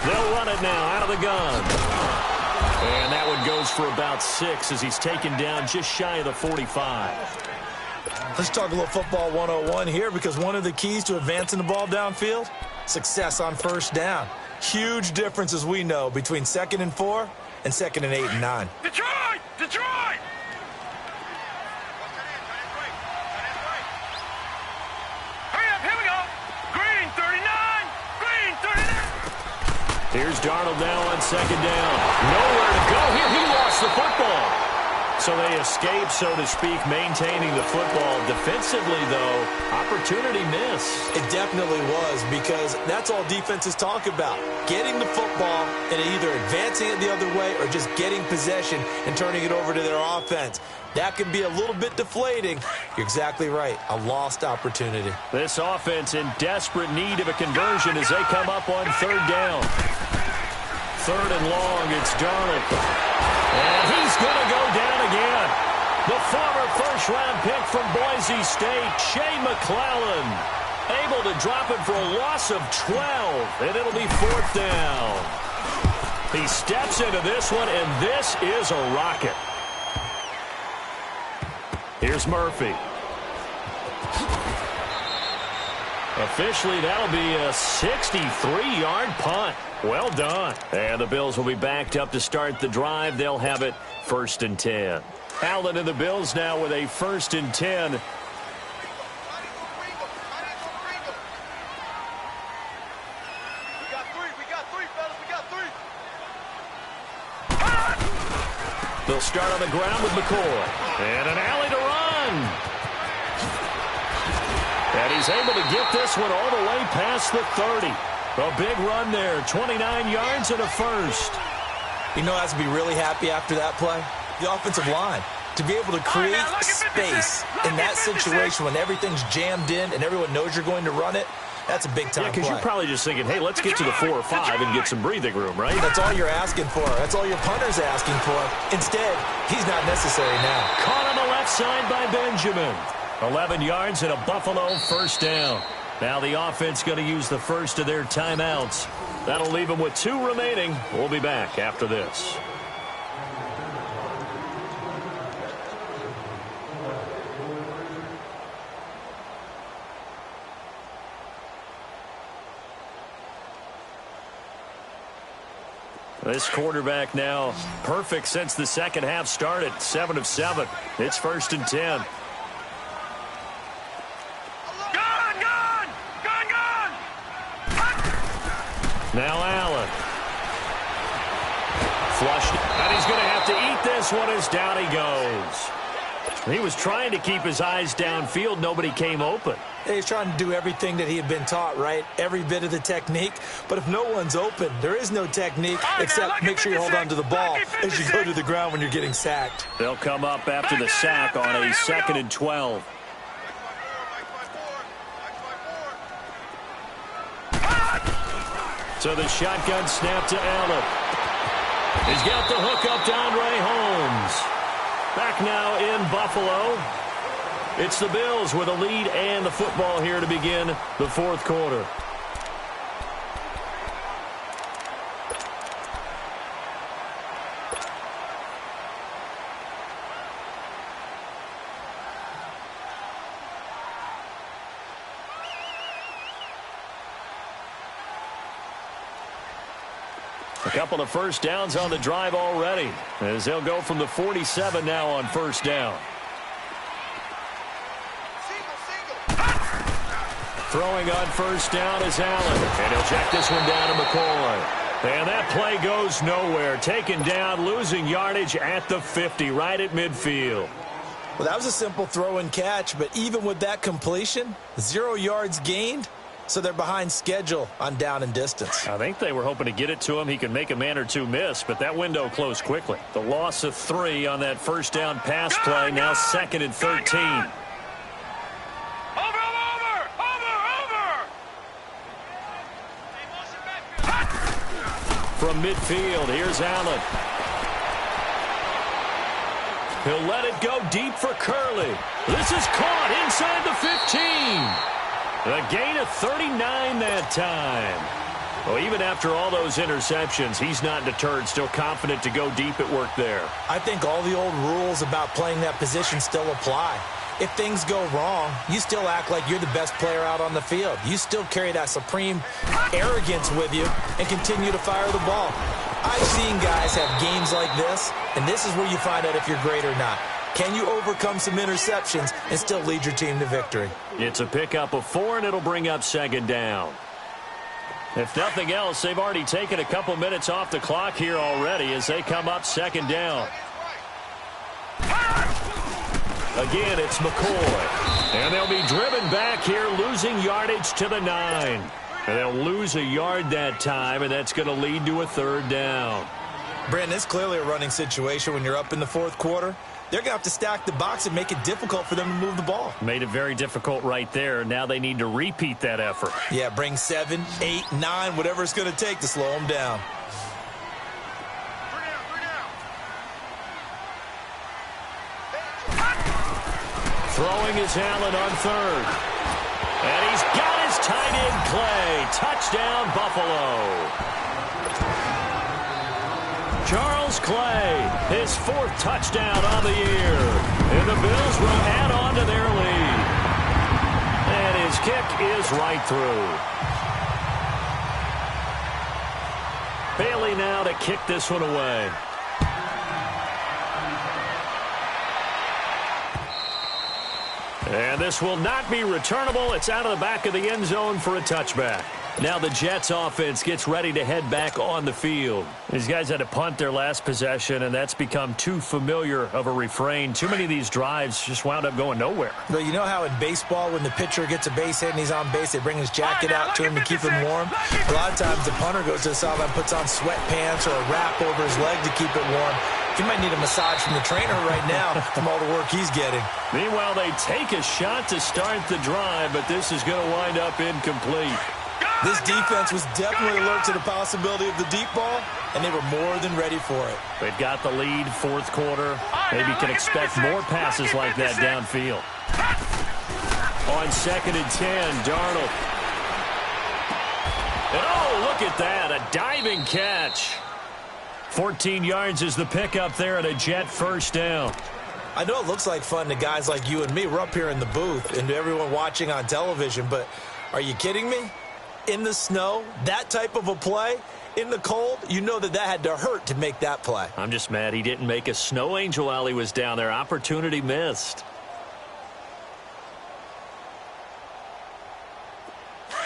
They'll run it now out of the gun. And that one goes for about 6 as he's taken down just shy of the 45. Let's talk a little football 101 here, because one of the keys to advancing the ball downfield, success on 1st down. Huge difference, as we know, between 2nd and 4 and 2nd and 8 and 9. Detroit! Detroit! Here's Darnold now on 2nd down. Nowhere to go here. He lost the football. So they escape, so to speak, maintaining the football. Defensively, though, opportunity missed. It definitely was, because that's all defenses talk about. Getting the football and either advancing it the other way or just getting possession and turning it over to their offense. That can be a little bit deflating. You're exactly right. A lost opportunity. This offense in desperate need of a conversion as they come up on 3rd down. 3rd and long, it's Darnold. And he's going to go down again. The former 1st-round pick from Boise State, Shea McClellan, able to drop it for a loss of 12, and it'll be 4th down. He steps into this one, and this is a rocket. Here's Murphy. Officially, that'll be a 63-yard punt. Well done. And the Bills will be backed up to start the drive. They'll have it 1st and 10. Allen and the Bills now with a 1st and 10. They'll start on the ground with McCoy. And an alley to run. And he's able to get this one all the way past the 30. A big run there, 29 yards and a 1st. You know, has to be really happy after that play. The offensive line. To be able to create space in that situation when everything's jammed in and everyone knows you're going to run it, that's a big-time play. Because you're probably just thinking, hey, let's get to the 4 or 5 and get some breathing room, right? That's all you're asking for. That's all your punter's asking for. Instead, he's not necessary now. Caught on the left side by Benjamin. 11 yards and a Buffalo 1st down. Now the offense going to use the first of their timeouts. That'll leave them with 2 remaining. We'll be back after this. This quarterback now perfect since the second half started. 7 of 7. It's 1st and 10. Now Allen. Flushed. And he's going to have to eat this one as down he goes. He was trying to keep his eyes downfield. Nobody came open. He's trying to do everything that he had been taught, right? Every bit of the technique. But if no one's open, there is no technique except make sure you hold on to the ball as you go to the ground when you're getting sacked. They'll come up after the sack on a 2nd and 12. So the shotgun snap to Allen. He's got the hook up to Andre Holmes. Back now in Buffalo. It's the Bills with a lead and the football here to begin the 4th quarter. A couple of first downs on the drive already, as they'll go from the 47 now on first down. Throwing on first down is Allen, and he'll check this one down to McCoy. And that play goes nowhere. Taken down, losing yardage at the 50, right at midfield. Well, that was a simple throw and catch, but even with that completion, 0 yards gained, so they're behind schedule on down and distance. I think they were hoping to get it to him. He could make a man or two miss, but that window closed quickly. The loss of 3 on that first down pass play, now 2nd and 13. From midfield, here's Allen. He'll let it go deep for Curley. This is caught inside the 15. A gain of 39 that time. Well, even after all those interceptions, he's not deterred, still confident to go deep at work there. I think all the old rules about playing that position still apply. If things go wrong, you still act like you're the best player out on the field. You still carry that supreme arrogance with you and continue to fire the ball. I've seen guys have games like this, and this is where you find out if you're great or not. Can you overcome some interceptions and still lead your team to victory? It's a pickup of 4, and it'll bring up 2nd down. If nothing else, they've already taken a couple minutes off the clock here already as they come up 2nd down. Again, it's McCoy. And they'll be driven back here, losing yardage to the 9. And they'll lose a yard that time, and that's going to lead to a 3rd down. Brandon, it's clearly a running situation when you're up in the 4th quarter. They're going to have to stack the box and make it difficult for them to move the ball. Made it very difficult right there. Now they need to repeat that effort. Yeah, bring 7, 8, 9, whatever it's going to take to slow them down. Throwing is Allen on 3rd. And he's got his tight end, Clay. Touchdown, Buffalo. Charles Clay, his 4th touchdown on the year. And the Bills will add on to their lead. And his kick is right through. Bailey now to kick this one away. And this will not be returnable. It's out of the back of the end zone for a touchback. Now the Jets offense gets ready to head back on the field. These guys had to punt their last possession, and that's become too familiar of a refrain. Too many of these drives just wound up going nowhere. But you know how in baseball, when the pitcher gets a base hit and he's on base, they bring his jacket out to him to keep him warm? A lot of times the punter goes to the sideline, puts on sweatpants or a wrap over his leg to keep it warm. He might need a massage from the trainer right now from all the work he's getting. Meanwhile, they take a shot to start the drive, but this is going to wind up incomplete. This defense was definitely alert to the possibility of the deep ball, and they were more than ready for it. They've got the lead, 4th quarter. Maybe can expect more passes like that downfield. On 2nd and 10, Darnold. And oh, look at that, a diving catch. 14 yards is the pickup there and a Jet first down. I know it looks like fun to guys like you and me. We're up here in the booth and to everyone watching on television, but are you kidding me? In the snow, that type of a play, in the cold, you know that had to hurt to make that play. I'm just mad he didn't make a snow angel while he was down there. Opportunity missed.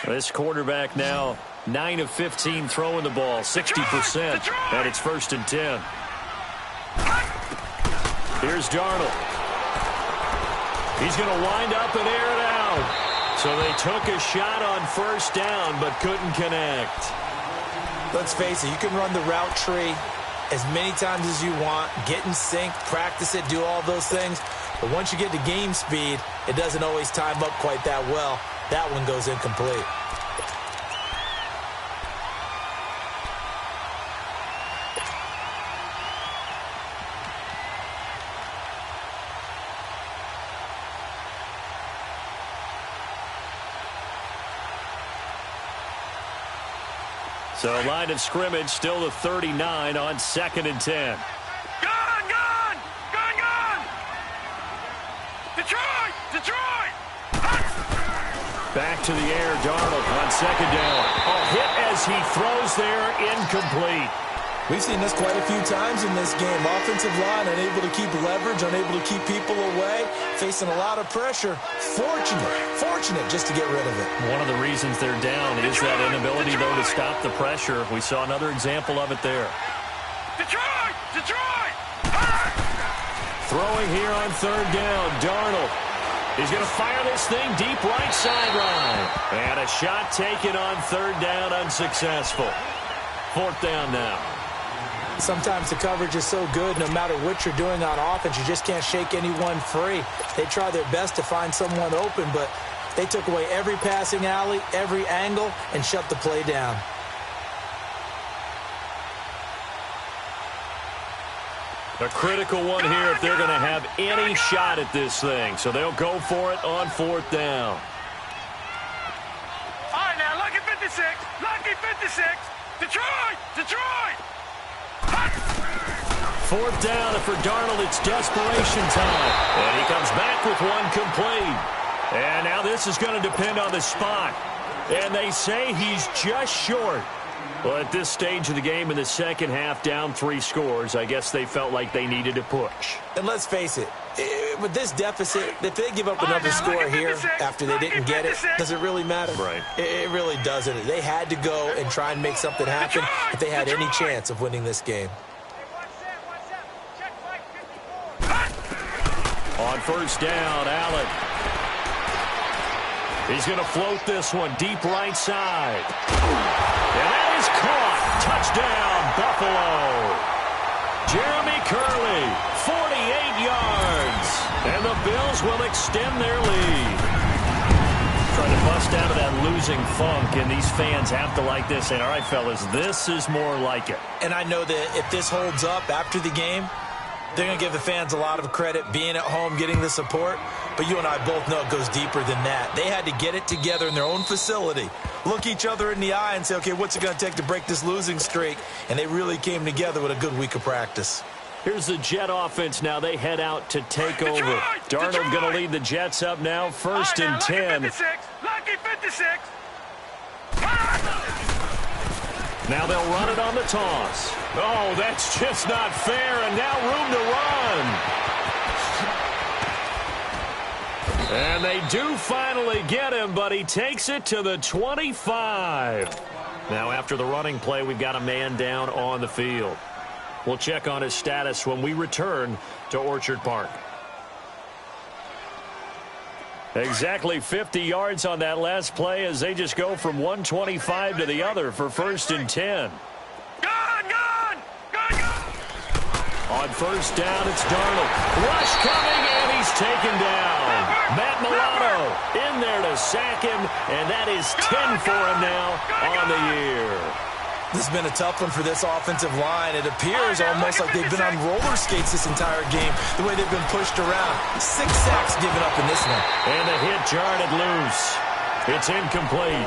This quarterback now 9 of 15 throwing the ball, 60%, and it's 1st and 10. Here's Darnold. He's going to wind up and air it out. So they took a shot on first down, but couldn't connect. Let's face it, you can run the route tree as many times as you want, get in sync, practice it, do all those things. But once you get to game speed, it doesn't always time up quite that well. That one goes incomplete. So line of scrimmage still the 39 on 2nd and 10. Gone! Detroit! Back to the air, Darnold on second down. A hit as he throws there, incomplete. We've seen this quite a few times in this game. Offensive line unable to keep leverage, unable to keep people away, facing a lot of pressure. Fortunate just to get rid of it. One of the reasons they're down is that inability, though, to stop the pressure. We saw another example of it there. Detroit! Throwing here on third down, Darnold. He's going to fire this thing deep right sideline. And a shot taken on third down, unsuccessful. Fourth down now. Sometimes the coverage is so good, no matter what you're doing on offense, you just can't shake anyone free. They try their best to find someone open, but they took away every passing alley, every angle, and shut the play down. A critical one here if they're going to have any shot at this thing. So they'll go for it on fourth down. All right, now, lucky 56. Lucky 56. Detroit! Fourth down, and for Darnold, it's desperation time. And he comes back with one complete. And now this is going to depend on the spot. And they say he's just short. Well, at this stage of the game in the second half, down 3 scores, I guess they felt like they needed to push. And let's face it, with this deficit, if they give up another score here after they didn't get it, does it really matter? Right. It really doesn't. They had to go and try and make something happen if they had any chance of winning this game. On first down, Allen. He's going to float this one deep right side. And that is caught. Touchdown, Buffalo. Jeremy Curley, 48 yards. And the Bills will extend their lead. Trying to bust out of that losing funk, and these fans have to like this. And all right, fellas, this is more like it. And I know that if this holds up after the game, they're going to give the fans a lot of credit being at home, getting the support. But you and I both know it goes deeper than that. They had to get it together in their own facility, look each other in the eye and say, okay, what's it going to take to break this losing streak? And they really came together with a good week of practice. Here's the Jet offense now. They head out to take over. Darnold going to lead the Jets up now, first and 10. Lucky 56. Now they'll run it on the toss. Oh, that's just not fair, and now room to run. And they do finally get him, but he takes it to the 25. Now after the running play, we've got a man down on the field. We'll check on his status when we return to Orchard Park. Exactly 50 yards on that last play as they just go from 125 to the other for first and 10. Gone! On first down, it's Darnold. Rush coming, and he's taken down. Matt Milano in there to sack him, and that is 10 for him now on the year. This has been a tough one for this offensive line. It appears almost like they've been on roller skates this entire game, the way they've been pushed around. 6 sacks given up in this one. And the hit jarred it loose. It's incomplete.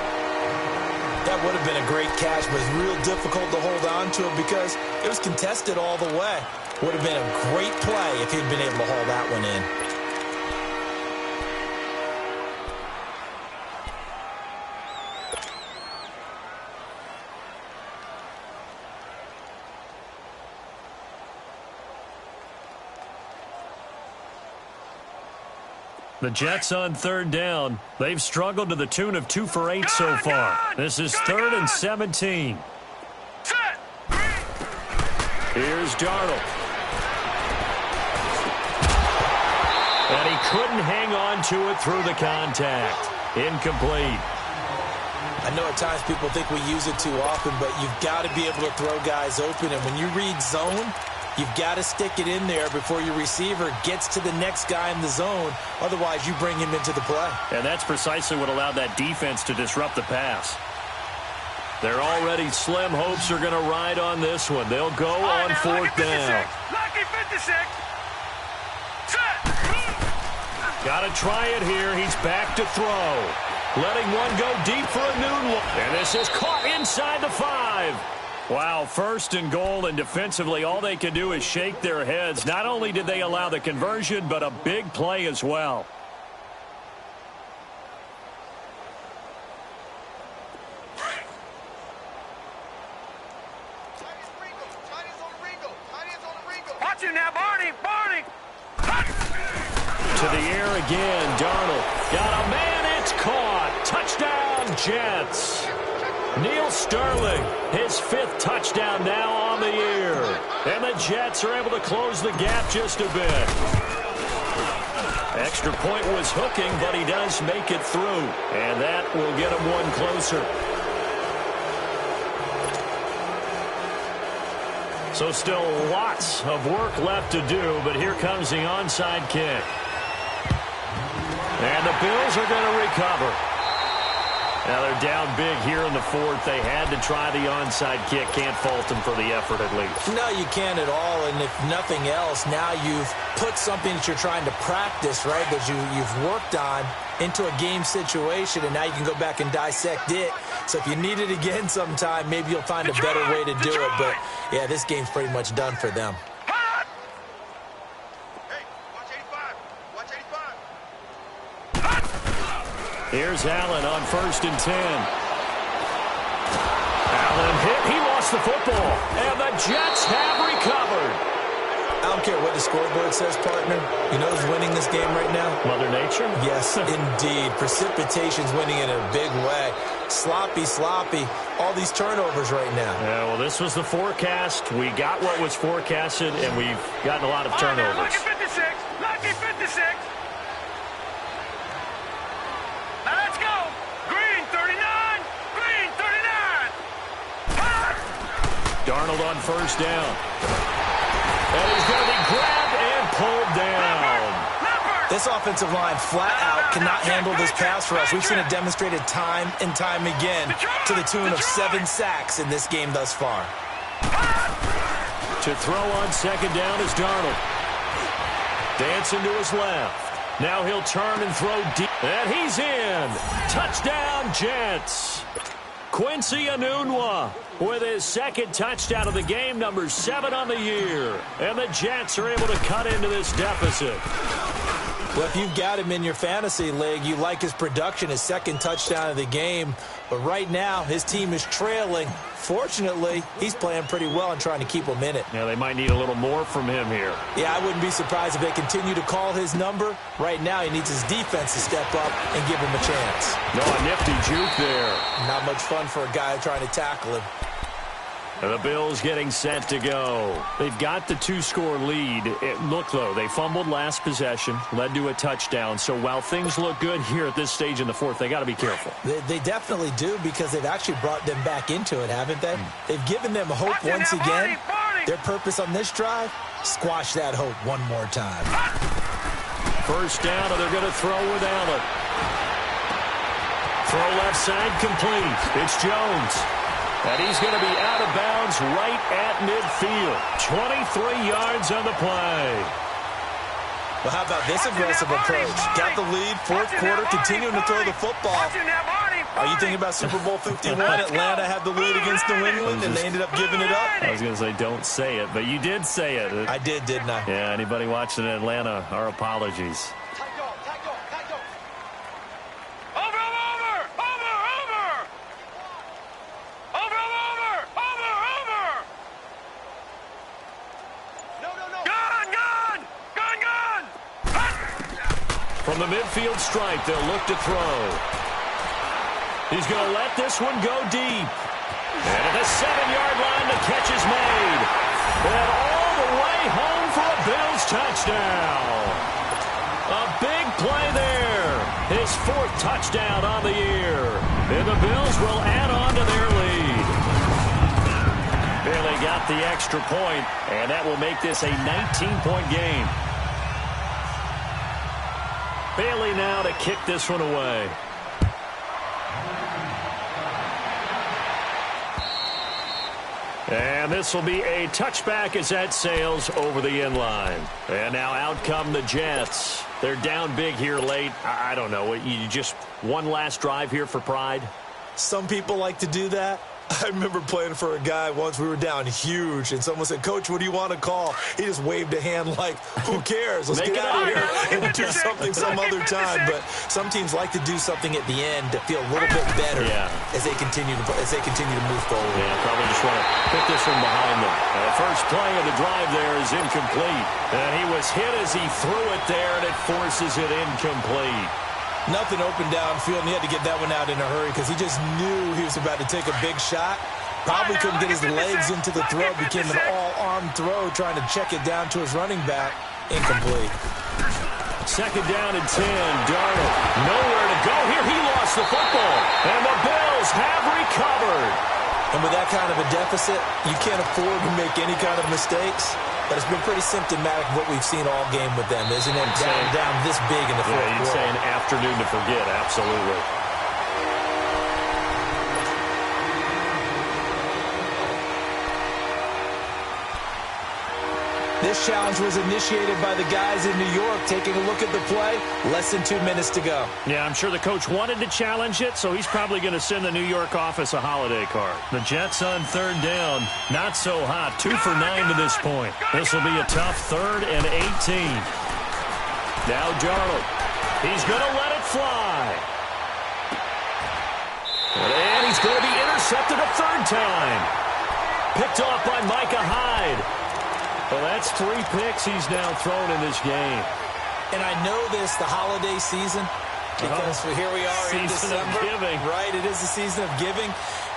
That would have been a great catch, but it's real difficult to hold on to it because it was contested all the way. Would have been a great play if he'd been able to haul that one in. The Jets on third down. They've struggled to the tune of 2 for 8 so far. This is third and 17. Here's Darnold. And he couldn't hang on to it through the contact. Incomplete. I know at times people think we use it too often, but you've got to be able to throw guys open. And when you read zone, you've got to stick it in there before your receiver gets to the next guy in the zone. Otherwise, you bring him into the play. And that's precisely what allowed that defense to disrupt the pass. Their already slim hopes are going to ride on this one. They'll go on fourth down. Lucky 56. Got to try it here. He's back to throw. Letting one go deep for a noon look. And this is caught inside the 5. Wow, first and goal, and defensively all they can do is shake their heads. Not only did they allow the conversion, but a big play as well. Watch it now, Barney. Barney. To the air again. Darnold got a man. It's caught. Touchdown, Jets. Neil Sterling, his 5th touchdown now on the year. And the Jets are able to close the gap just a bit. Extra point was hooking, but he does make it through. And that will get him one closer. So still lots of work left to do, but here comes the onside kick. And the Bills are going to recover. Now they're down big here in the 4th. They had to try the onside kick. Can't fault them for the effort at least. No, you can't at all. And if nothing else, now you've put something that you're trying to practice, right, that you've worked on into a game situation, and now you can go back and dissect it. So if you need it again sometime, maybe you'll find a better way to do it. But, yeah, this game's pretty much done for them. Here's Allen on 1st and 10. Allen hit. He lost the football. And the Jets have recovered. I don't care what the scoreboard says, partner. You know who's winning this game right now? Mother Nature? Yes, indeed. Precipitation's winning in a big way. Sloppy, sloppy. All these turnovers right now. Yeah, well, this was the forecast. We got what was forecasted, and we've gotten a lot of turnovers. Lucky 56. Lucky 56. Now let's go. Green 39. Green 39. Darnold on 1st down. And he's going to be grabbed and pulled down. This offensive line flat out cannot handle this pass rush. We've seen it demonstrated time and time again to the tune of 7 sacks in this game thus far. To throw on 2nd down is Darnold. Dancing to his left. Now he'll turn and throw deep. And he's in. Touchdown, Jets. Quincy Enunwa with his 2nd touchdown of the game, number 7 on the year. And the Jets are able to cut into this deficit. Well, if you've got him in your fantasy league, you like his production, his 2nd touchdown of the game. But right now, his team is trailing. Fortunately, he's playing pretty well and trying to keep them in it. Yeah, they might need a little more from him here. Yeah, I wouldn't be surprised if they continue to call his number. Right now, he needs his defense to step up and give him a chance. No, a nifty juke there. Not much fun for a guy trying to tackle him. And the Bills getting set to go. They've got the 2-score lead. Look, though, they fumbled last possession, led to a touchdown. So while things look good here at this stage in the 4th, they got to be careful. They definitely do, because they've actually brought them back into it, haven't they? They've given them hope once again. Their purpose on this drive, squash that hope one more time. 1st down, and they're going to throw with Allen. Throw left side complete. It's Jones. And he's going to be out of bounds right at midfield. 23 yards on the play. Well, how about this aggressive approach? Got the lead, 4th quarter, continuing to throw the football. Are you thinking about Super Bowl 51? Atlanta had the lead against New England, and they ended up giving it up? I was going to say, don't say it, but you did say it. I did, didn't I? Yeah, anybody watching in Atlanta, our apologies. From the midfield stripe, they'll look to throw. He's going to let this one go deep. And at the 7-yard line, the catch is made. And all the way home for a Bills touchdown. A big play there. His 4th touchdown on the year. And the Bills will add on to their lead. Barely got the extra point, and that will make this a 19-point game. Bailey now to kick this one away. And this will be a touchback as that sails over the end line. And now out come the Jets. They're down big here late. I don't know. You just one last drive here for pride? Some people like to do that. I remember playing for a guy once. We were down huge, and someone said, "Coach, what do you want to call?" He just waved a hand like, "Who cares? Let's get out of here and do something some other time." But some teams like to do something at the end to feel a little bit better as they continue to move forward. Yeah, probably just want to put this one behind them. The first play of the drive there is incomplete. And he was hit as he threw it there, and it forces it incomplete. Nothing open downfield, and he had to get that one out in a hurry because he just knew he was about to take a big shot. Probably couldn't get his legs into the throw. Became an all-arm throw trying to check it down to his running back. Incomplete. Second down and 10. Darnold nowhere to go here. He lost the football. And the Bills have recovered. And with that kind of a deficit, you can't afford to make any kind of mistakes. But it's been pretty symptomatic of what we've seen all game with them, isn't it? Down this big in the fourth quarter. You'd say an afternoon to forget, absolutely. This challenge was initiated by the guys in New York. Taking a look at the play, less than 2 minutes to go. Yeah, I'm sure the coach wanted to challenge it, so he's probably going to send the New York office a holiday card. The Jets on third down, not so hot. 2 for 9 to this point. This will be a tough 3rd and 18. Now Darnold. He's going to let it fly. And he's going to be intercepted a 3rd time. Picked off by Micah Hyde. Well, that's 3 picks he's now thrown in this game. And I know this, the holiday season, because here we are in December. Season of giving. Right, it is the season of giving.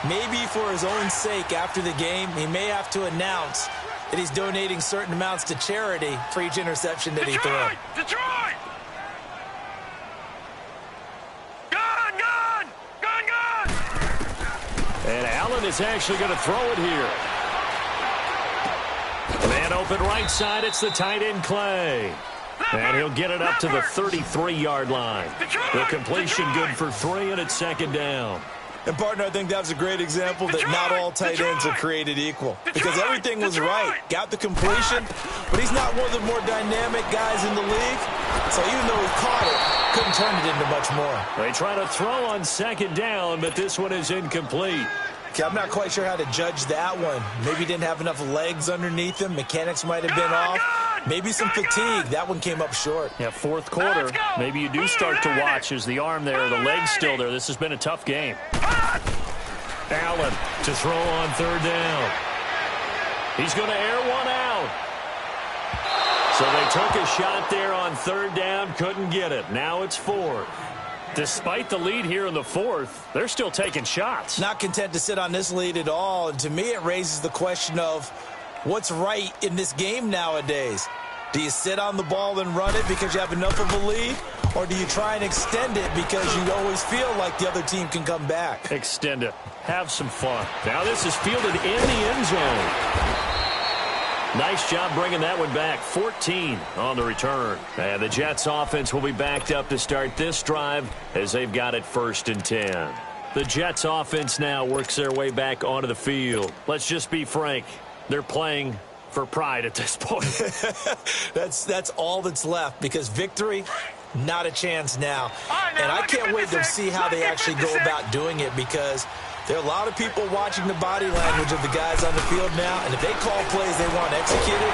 Maybe for his own sake after the game, he may have to announce that he's donating certain amounts to charity for each interception that he threw. Detroit! Gone, gone! Gone, gone! And Allen is actually going to throw it here. Man open right side, it's the tight end Clay. And he'll get it up to the 33-yard line. The completion good for 3, and it's 2nd down. And, partner, I think that was a great example that not all tight ends are created equal. Because everything was right. Got the completion, but he's not one of the more dynamic guys in the league. So even though he caught it, couldn't turn it into much more. They try to throw on 2nd down, but this one is incomplete. Okay, I'm not quite sure how to judge that one. Maybe he didn't have enough legs underneath him. Mechanics might have been off. Maybe some fatigue. That one came up short. Yeah, 4th quarter. Maybe you do start to watch as the arm there, the leg's still there. This has been a tough game. Allen to throw on 3rd down. He's going to air one out. So they took a shot there on 3rd down, couldn't get it. Now it's 4th. Despite the lead here in the 4th, they're still taking shots. Not content to sit on this lead at all. And to me, it raises the question of what's right in this game nowadays. Do you sit on the ball and run it because you have enough of a lead? Or do you try and extend it because you always feel like the other team can come back? Extend it. Have some fun. Now this is fielded in the end zone. Nice job bringing that one back. 14 on the return. And the Jets offense will be backed up to start this drive as they've got it 1st and 10. The Jets offense now works their way back onto the field. Let's just be frank. They're playing for pride at this point. That's all that's left because victory, not a chance now. And I can't wait to see how they actually go about doing it because there are a lot of people watching the body language of the guys on the field now, and if they call plays they want executed,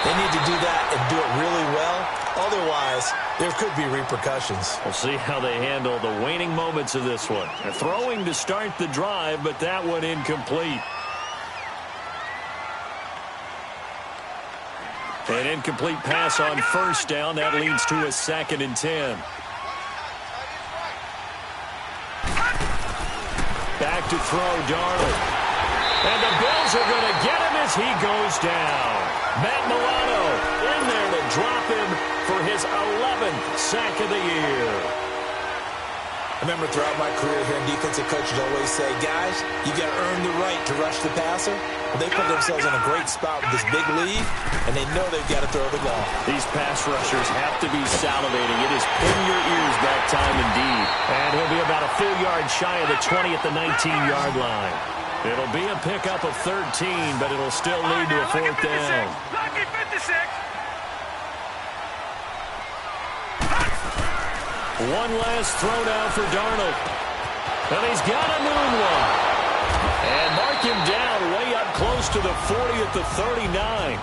they need to do that and do it really well. Otherwise, there could be repercussions. We'll see how they handle the waning moments of this one. They're throwing to start the drive, but that one incomplete. An incomplete pass on 1st down. That leads to a 2nd and 10. Back to throw, Darnold. And the Bills are going to get him as he goes down. Matt Milano in there to drop him for his 11th sack of the year. I remember throughout my career here, defensive coaches always say, guys, you got to earn the right to rush the passer. Well, they put themselves in a great spot with this big lead, and they know they've got to throw the ball. These pass rushers have to be salivating. It is pin your ears back time indeed. And he'll be about a full yard shy of the 20 at the 19-yard line. It'll be a pickup of 13, but it'll still lead to a 4th down. Lucky 56. One last throw down for Darnold. And he's got a moonwalk. And mark him down way up close to the 40 at the 39.